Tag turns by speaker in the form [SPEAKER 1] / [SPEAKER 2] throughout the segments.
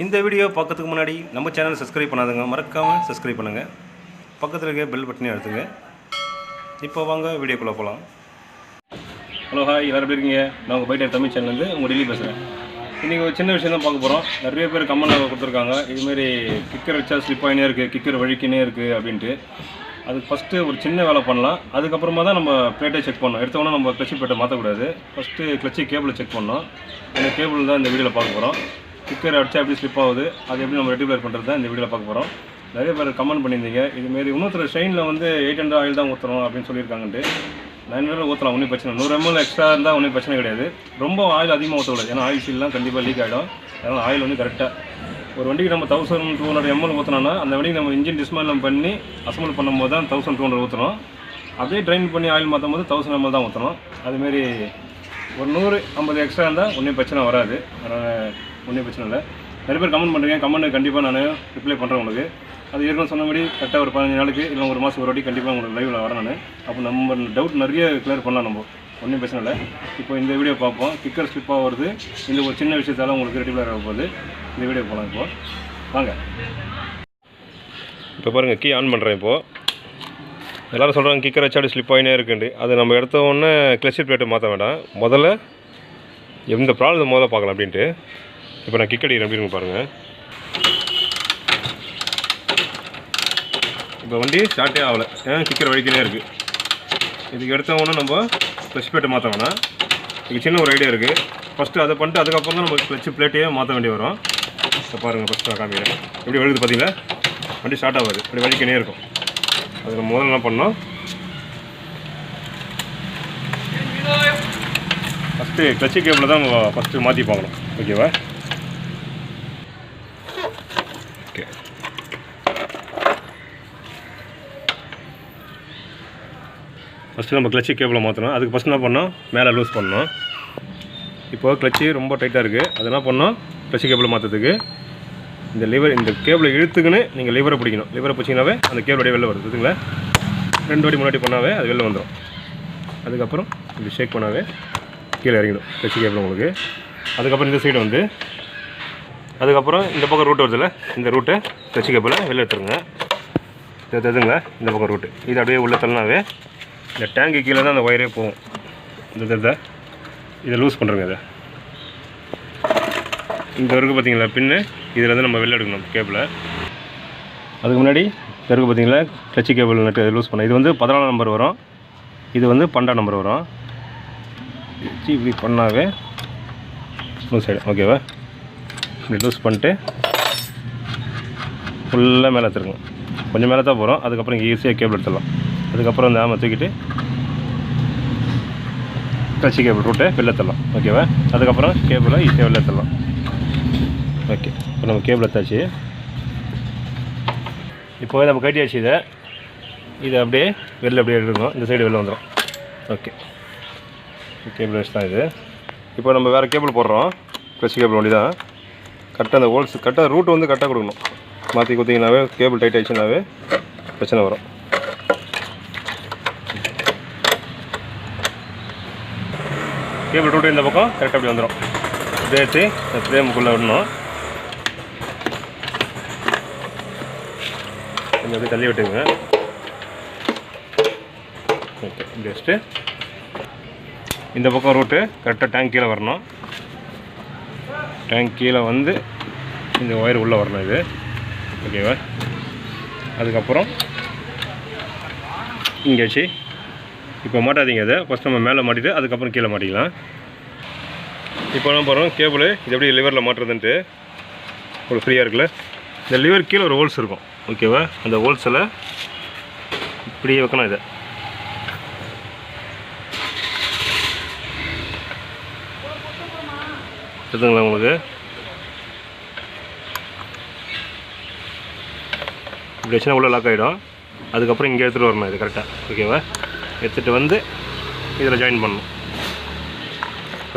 [SPEAKER 1] இந்த வீடியோ பார்க்கறதுக்கு முன்னாடி நம்ம சேனலை சப்ஸ்கிரைப் பண்ணாதவங்க மறக்காமல் சப்ஸ்கிரைப் பண்ணுங்கள். பக்கத்தில் இருக்க பெல் பட்டனையும் அழுத்துங்க. இப்போ வாங்க வீடியோக்குள்ளே போகலாம். ஹலோ ஹாய், எல்லோரும் எப்படி இருக்கீங்க? நான் உங்கள் பைட்டர் தமிழ் சேனல்லேருந்து உங்கள் டெய்லி பேசுகிறேன். இன்றைக்கி ஒரு சின்ன விஷயம் தான் பார்க்க போகிறோம். நிறைய பேர் கமெண்ட் கொடுத்துருக்காங்க, இதுமாரி கிக்கர் வச்சா ஸ்லிப் ஆகினே இருக்குது, கிக்கர் வழிக்கினே இருக்குது அப்படின்ட்டு. அதுக்கு ஃபஸ்ட்டு ஒரு சின்ன வேலை பண்ணலாம். அதுக்கப்புறமா தான் நம்ம பிளேட்டை செக் பண்ணோம். எடுத்தோன்னா நம்ம கிளச்சி பிளேட்டை மாற்றக்கூடாது. ஃபஸ்ட்டு கிளச்சி கேபிளை செக் பண்ணோம். இந்த கேபிள் தான் இந்த வீடியோவில் பார்க்க போகிறோம். கிக்கர் அடிச்சா எப்படி ஸ்லிப் ஆகுது, அது எப்படி நம்ம ரெட்டிஃபை பண்ணுறது தான் இந்த வீடியோவில் பார்க்க போகிறோம். நிறைய பேர் கமெண்ட் பண்ணியிருந்தீங்க, இதுமாரி இன்னொருத்தர் ஷைனில் வந்து 800 ஆயில் தான் ஊற்றுறோம் அப்படின்னு சொல்லியிருக்காங்கன்ட்டு. 900 ஊற்றலாம், ஒன்றும் பிரச்சனை. 100 ml எக்ஸ்ட்ரா இருந்தால் ஒன்றும் பிரச்சனை கிடையாது. ரொம்ப ஆயில் அதிகமாக ஊற்றக்கூடாது, ஏன்னா ஆயில் சீல்லாம் கண்டிப்பாக லீக் ஆகிடும். அதனால் ஆயில் வந்து கரெக்டாக ஒரு வண்டிக்கு நம்ம 1200 ml ஊற்றினோன்னா அந்த வண்டிக்கு நம்ம இன்ஜின் டிஸ்மேண்டில் பண்ணி அசம்பிள் பண்ணும்போது தான் 1200 ஊற்றணும். அப்படியே ட்ரைன் பண்ணி ஆயில் மாற்றும் போது 1000 ml தான் ஊற்றணும். அதுமாரி ஒரு 150 எக்ஸ்ட்ரா இருந்தால் ஒன்றும் பிரச்சனை வராது. அதனால் ஒன்றும் பிரச்சனை இல்லை. நிறைய பேர் கமெண்ட் பண்ணுறீங்க, கமெண்ட் கண்டிப்பாக நான் ரிப்ளை பண்ணுறேன் உங்களுக்கு. அது ஏற்கனவே சொன்னபடி கரெக்டாக ஒரு 15 நாளைக்கு இல்லை ஒரு மாதம் ஒரு வாட்டி கண்டிப்பாக உங்களுக்கு லைவில் வரேன் நான். அப்போ நம்ம டவுட் நிறைய கிளியர் பண்ணலாம், நம்ம ஒன்றும் பிரச்சனை இல்லை. இப்போ இந்த வீடியோ பார்ப்போம். கிக்கர் ஸ்லிப்பாக வருது, இந்த ஒரு சின்ன விஷயத்தால் உங்களுக்கு ரெட்டிஃபை ஆக போகுது. இந்த வீடியோ போகலாம். இப்போது வாங்க. இப்போ பாருங்கள், கீ ஆன் பண்ணுறேன். இப்போது எல்லோரும் சொல்கிறாங்க கிக்கர் வச்சாடி ஸ்லிப் ஆகினே இருக்குண்டு. அது நம்ம எடுத்த உடனே கிளச்சி பிளேட்டை மாற்ற வேண்டாம். முதல்ல எந்த ப்ராப்ளம் முதல்ல பார்க்கலாம் அப்படின்ட்டு. இப்போ நான் கிக் அடிக்கிறேன் அப்படின்னு பாருங்கள். இப்போ வண்டி ஸ்டார்ட்டே ஆகலை, ஏன் கிக்கர் வழிக்கினே இருக்குது. இதுக்கு எடுத்த உடனே நம்ம கிளச் பிளேட்டை மாற்ற வேணாம். இதுக்கு சின்ன ஒரு ஐடியா இருக்குது. ஃபஸ்ட்டு அதை பண்ணிட்டு அதுக்கப்புறம் தான் நம்ம கிளச் பிளேட்டையே மாற்ற வேண்டி வரும். இப்போ பாருங்கள், ஃபஸ்ட்டு நான் காமிக்கிறேன். எப்படி வழுகுது பார்த்தீங்களா? வண்டி ஸ்டார்ட் ஆகாது, இப்படி வழிக்கினே இருக்கும். அதுக்கு முதல்ல என்ன பண்ணோம், ஃபஸ்ட்டு கிளச்சி கேபிளில் தான் நம்ம ஃபஸ்ட்டு மாற்றி பார்க்கணும். ஓகேவா? ஓகே. ஃபஸ்ட்டு நம்ம கிளச்சி கேபிளை மாற்றணும். அதுக்கு ஃபஸ்ட் என்ன பண்ணோம், மேலே லூஸ் பண்ணணும். இப்போது கிளச்சி ரொம்ப டைட்டாக இருக்குது. அது என்ன பண்ணோம், கிளச்சி கேபிளை மாற்றுறதுக்கு இந்த லிவர், இந்த கேபிளை இழுத்துக்குன்னு நீங்கள் லிவரை பிடிக்கணும். லிவரை பிடிச்சிங்கனாவே அந்த கேபிளோடைய வெளில வருது. இதுங்களா 2 வாட்டி முன்னாடி பண்ணாவே அது வெளில வந்துடும். அதுக்கப்புறம் இப்படி ஷேக் பண்ணாவே கீழே இறங்கிடும் கிளச்சி கேபிள் உங்களுக்கு. அதுக்கப்புறம் இந்த சைடு வந்து அதுக்கப்புறம் இந்த பக்கம் ரூட் வருதுல்ல, இந்த ரூட்டை கிளச்சி கேபிளை வெளில எடுத்துருங்க. இதுங்களா இந்த பக்கம் ரூட்டு, இது அப்படியே உள்ள தள்ளினாவே இந்த டேங்கு கீழே தான் அந்த ஒயரே போகும். இந்த இதை லூஸ் பண்ணுறங்க. இந்த இருக்குது பார்த்தீங்களா பின்னு, இதில் வந்து நம்ம வெளில எடுக்கணும் கேபிளை. அதுக்கு முன்னாடி இருக்குது பார்த்தீங்களா கிளச்சி கேபிள் நட்டு லூஸ் பண்ண. இது வந்து 14 நம்பர் வரும், இது வந்து 12 நம்பர் வரும். இப்படி பண்ணாவே லூஸ் ஆகிடும். ஓகேவா? இப்படி லூஸ் பண்ணிட்டு ஃபுல்லாக மேலே எடுத்துருங்க. கொஞ்சம் மேலே தான் போகிறோம். அதுக்கப்புறம் இங்கே ஈஸியாக கேபிள் எடுத்துடலாம். அதுக்கப்புறம் இந்த ஆமை தூக்கிட்டு கிளச்சி கேபிள் ரூட்டை வெளில தரலாம். ஓகேவா? அதுக்கப்புறம் கேபிளை ஈஸியாக வெளில தரலாம். ஓகே, இப்போ நம்ம கேபிள் எடுத்தாச்சு. இப்போ நம்ம கட்டியாச்சு. இதை அப்படியே வெளில அப்படியே எடுக்கணும். இந்த சைடு வெளில வந்துடும். ஓகே, கேபிள் வச்சு தான் இது. இப்போ நம்ம வேறு கேபிள் போடுறோம். கிளச்சி கேபிள் வண்டி தான். கரெக்டாக அந்த ஹோல்ஸ் கரெக்டாக ரூட் வந்து கரெக்டாக கொடுக்கணும். மாற்றி கொடுத்தீங்கன்னாவே கேபிள் டைட் ஆகிடுச்சுனாவே பிரச்சனை வரும். கேபிள் ரூட்டு இந்த பக்கம் கரெக்டாக அப்படி வந்துடும். இப்படியே எடுத்து இந்த ஃப்ரேமுக்குள்ளே விடணும். கொஞ்சம் அப்படியே தள்ளி விட்டுங்க. ஓகே, இப்படி வச்சுட்டு இந்த பக்கம் ரூட்டு கரெக்டாக டேங்க் கீழே வரணும். டேங்க் கீழே வந்து இந்த ஒயர் உள்ளே வரணும் இது. ஓகேவா? அதுக்கப்புறம் இங்கே வச்சு இப்போ மாட்டாதீங்க. அதை ஃபஸ்ட் நம்ம மேலே மாட்டிட்டு அதுக்கப்புறம் கீழே மாட்டிக்கலாம். இப்போ என்ன பண்ணுறோம், கேபிள் இது எப்படி லிவரில் மாட்டுறதுன்ட்டு ஒரு ஃப்ரீயாக இருக்குல்ல. இந்த லிவர் கீழே ஒரு ஹோல்ஸ் இருக்கும். ஓகேவா? அந்த ஹோல்ஸில் இப்படியே வைக்கணும். இதை எடுத்துங்களா உங்களுக்கு. இப்படி வச்சுனா உள்ளே லாக் ஆகிடும். அதுக்கப்புறம் இங்கே எடுத்துகிட்டு வரணும் இது கரெக்டாக. ஓகேவா? எடுத்துகிட்டு வந்து இதில் ஜாயின் பண்ணணும்.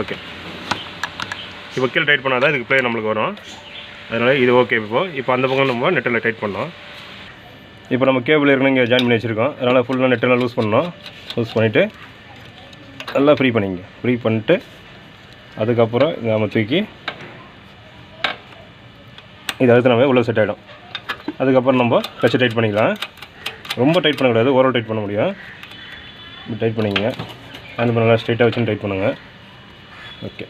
[SPEAKER 1] ஓகே, இப்போ கீழே டைட் பண்ணால் தான் இதுக்கு ப்ளே நம்மளுக்கு வரும். அதனால் இது ஓகே. இப்போ அந்த பக்கம் நம்ம நெட்டில் டைட் பண்ணோம். இப்போ நம்ம கேபிள் ஏற்கனவே இங்கே ஜாயின் பண்ணி வச்சுருக்கோம். அதனால் ஃபுல்லாக நெட்டெல்லாம் லூஸ் பண்ணோம். லூஸ் பண்ணிவிட்டு நல்லா ஃப்ரீ பண்ணிங்க. ஃப்ரீ பண்ணிட்டு அதுக்கப்புறம் நம்ம தூக்கி இது அழுத்தினாவே உள்ளே செட் ஆகிடும். அதுக்கப்புறம் நம்ம கிளச்சை டைட் பண்ணிக்கலாம். ரொம்ப டைட் பண்ணக்கூடாது, ஓரளவு டைட் பண்ண முடியும். இப்படி டைட் பண்ணிக்கங்க. ஹேண்ட் பண்ணலாம் ஸ்ட்ரைட்டாக வச்சு டைட் பண்ணுங்கள். ஓகே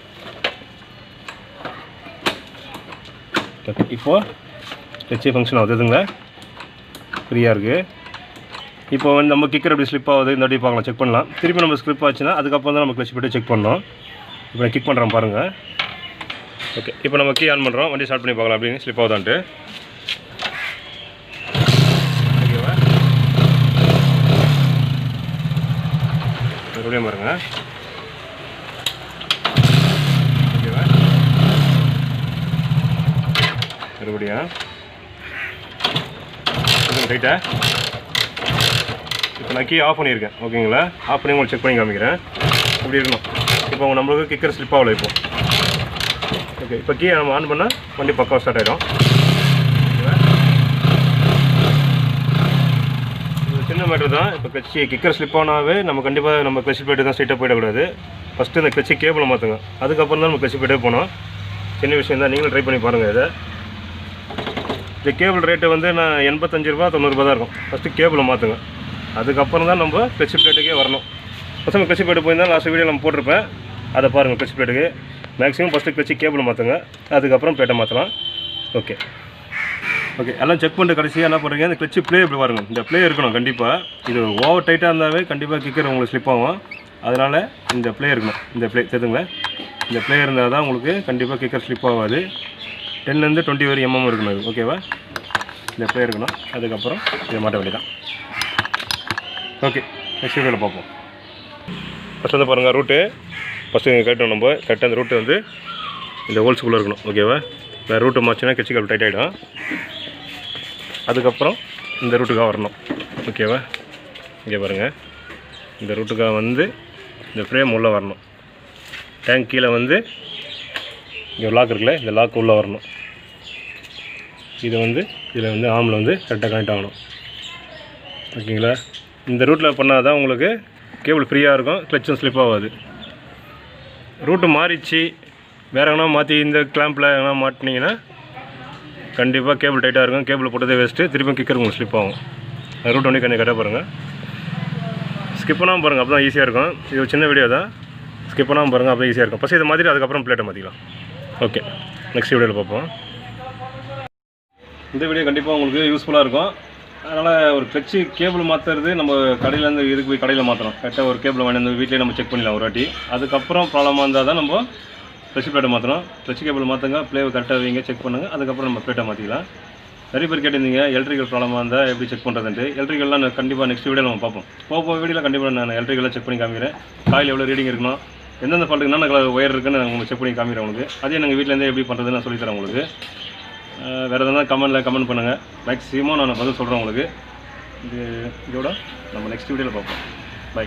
[SPEAKER 1] ஓகே இப்போது கிளச்சே ஃபங்க்ஷன் ஆகுதுங்களா, ஃப்ரீயாக இருக்குது. இப்போ வந்து நம்ம கிக்கர் எப்படி ஸ்லிப் ஆகுது இந்த வாட்டி பார்க்கலாம், செக் பண்ணலாம். திருப்பி நம்ம ஸ்லிப் ஆச்சுன்னா அதுக்கப்புறம் தான் நம்ம கிளச் போய்ட்டு செக் பண்ணோம். இப்போ நான் கிக் பண்ணுறோம் பாருங்கள். ஓகே இப்போ நம்ம கீ ஆன் பண்ணுறோம், வண்டி ஸ்டார்ட் பண்ணி பார்க்கலாம் அப்படின்னு ஸ்லிப் ஆகுதான்ட்டு. ஓகேவா, மறுபடியும் பாருங்கள். ஓகேவா, மறுபடியும் ரைட்டா. இப்போ நான் கீ ஆஃப் பண்ணியிருக்கேன். ஓகேங்களா, ஆஃப் பண்ணி உங்களுக்கு செக் பண்ணி காமிக்கிறேன். இப்படி இருக்கணும். இப்போ நம்மளுக்கு கிக்கர் ஸ்லிப் ஆகலை. இப்போ ஓகே இப்போ கீ நம்ம ஆன் பண்ணால் வண்டி பக்காவாக ஸ்டார்ட் ஆகிடும். இது சின்ன மேட்டர் தான். இப்போ கிளச்சி கிக்கர் ஸ்லிப் ஆனாவே நம்ம கண்டிப்பாக நம்ம கிளச்சி போய்ட்டு தான் ஸ்ட்ரைட்டாக போயிடக்கூடாது. ஃபஸ்ட்டு இந்த கிளச்சி கேபிளை மாற்றுங்க, அதுக்கப்புறம் தான் நம்ம கிளச்சி போய்ட்டே போனோம். சின்ன விஷயம் தான், நீங்களும் ட்ரை பண்ணி பாருங்கள். இதை இந்த கேபிள் ரேட்டு வந்து நான் 85 ரூபா 90 ரூபா தான் இருக்கும். ஃபஸ்ட்டு கேபிளை மாற்றுங்க, அதுக்கப்புறம் தான் நம்ம கிளச்சி பிளேட்டுக்கே வரணும். ஃபஸ்ட்டு நம்ம கிளச்சி பிளேட்டு போயிருந்தால் லாஸ்ட் வீடியோ நம்ம போட்டிருப்பேன், அதை பாருங்கள். கிளச்சி பிளேட்டுக்கு மேக்ஸிமம் ஃபஸ்ட்டு கிளச்சி கேபிளை மாற்றுங்க, அதுக்கப்புறம் பிளேட்டை மாற்றலாம். ஓகே ஓகே எல்லாம் செக் பண்ணிட்டு கடைசியாக என்ன பண்ணுறீங்க, இந்த கிளச்சி ப்ளே இப்படி பாருங்கள். இந்த ப்ளே இருக்கணும் கண்டிப்பாக. இது ஓவர் டைட்டாக இருந்தாவே கண்டிப்பாக கிக்கர் உங்களுக்கு ஸ்லிப் ஆகும். அதனால் இந்த ப்ளே இருக்கணும். இந்த ப்ளே தெரியுதுங்களா, இந்த ப்ளே இருந்தால் தான் உங்களுக்கு கண்டிப்பாக கிக்கர் ஸ்லிப் ஆகாது. 10லேருந்து 20 வரை mm இருக்கணும். அது ஓகேவா, இந்த ப்ளே இருக்கணும். அதுக்கப்புறம் இதை மாட்ட வேண்டியதான். ஓகே நெக்ஸ்ட் வீடியோவில் பார்ப்போம். ஃபஸ்ட் வந்து பாருங்கள், ரூட்டு ஃபஸ்ட்டு கட்டணும். நம்ம கரெக்டாக அந்த ரூட்டு வந்து இந்த ஹோல்ஸுக்குள்ளே இருக்கணும். ஓகேவா, வேறு ரூட்டு மாற்றினா கிச்சி கப் டைட் ஆகிடும். அதுக்கப்புறம் இந்த ரூட்டுக்காக வரணும். ஓகேவா, இங்கே பாருங்கள், இந்த ரூட்டுக்காக வந்து இந்த ஃப்ரேம் உள்ளே வரணும். டேங்க் கீழே வந்து இங்கே லாக் இருக்குல்ல, இந்த லாக் உள்ளே வரணும். இது வந்து இதில் வந்து ஆமில் வந்து கரெக்டாக கனெக்ட் ஆகணும். ஓகேங்களா, இந்த ரூட்டில் பண்ணால் தான் உங்களுக்கு கேபிள் ஃப்ரீயாக இருக்கும், கிளச்சும் ஸ்லிப் ஆகாது. ரூட்டு மாறிச்சு வேறு எங்கன்னா மாற்றி இந்த கிளாம்பில் எங்கன்னா மாட்டினீங்கன்னா கண்டிப்பாக கேபிள் டைட்டாக இருக்கும். கேபிள் போட்டதே வேஸ்ட்டு, திருப்பி கிக்கர் உங்களுக்கு ஸ்லிப் ஆகும். ரூட் ஒன்றே கொஞ்சம் கரெக்டாக பாருங்கள். ஸ்கிப் பண்ணாமல் பாருங்கள், அப்போ தான் ஈஸியாக இருக்கும். இது ஒரு சின்ன வீடியோ தான், ஸ்கிப் பண்ணாமல் பாருங்கள், அப்போ ஈஸியாக இருக்கும். ஃபஸ்ட்டு இதை மாதிரி அதுக்கப்புறம் பிளேட்டை மாற்றிக்கலாம். ஓகே நெக்ஸ்ட் வீடியோவில் பார்ப்போம். இந்த வீடியோ கண்டிப்பாக உங்களுக்கு யூஸ்ஃபுல்லாக இருக்கும். அதனால் ஒரு கிளச்சி கேபிள் மாற்றுறது நம்ம கடையிலேருந்து இதுக்கு போய் கடையில் மாற்றணும். கரெக்டாக ஒரு கேபிள் வாங்கி வந்து வீட்டிலே நம்ம செக் பண்ணிடலாம் ஒரு வாட்டி. அதுக்கப்புறம் ப்ராப்ளமாக இருந்தால் தான் நம்ம கிளச்சி பிளேட்டை மாற்றணும். கிளச்சி கேபிள் மாற்றுங்க, ப்ளேவை கரெக்டாக வைங்க, செக் பண்ணுங்கள். அதுக்கப்புறம் நம்ம பிளேட்டை மாற்றிக்கலாம். நிறைய பேர் கேட்டிருந்தீங்க எலக்ட்ரிக்கல் ப்ராப்ளமாக இருந்தால் எப்படி செக் பண்ணுறதுன்ட்டு. எலக்ட்ரிக்கல்லாம் கண்டிப்பாக நெக்ஸ்ட் வீடியோவில் நம்ம பார்ப்போம். போக வீடியோவில் கண்டிப்பாக நான் எலக்ட்ரிக்கலாக செக் பண்ணி காமிக்கிறேன். காயில் எவ்வளோ ரீடிங் இருக்கணும், எந்தெந்த ஃபால்ட்டுக்கு என்னென்ன ஒயர் இருக்குன்னு நான் உங்களுக்கு செக் பண்ணி காமிக்கிறேன் உங்களுக்கு. அதே நாங்கள் வீட்டிலேருந்தே எப்படி பண்ணுறதுன்னு நான் சொல்லித்தரேன் உங்களுக்கு. வேறு எதாவது கமெண்ட் பண்ணுங்கள், மேக்ஸிமம் நான் பதில் சொல்கிறேன் உங்களுக்கு. இதோட நம்ம நெக்ஸ்ட் வீடியோவில் பார்ப்போம். பை.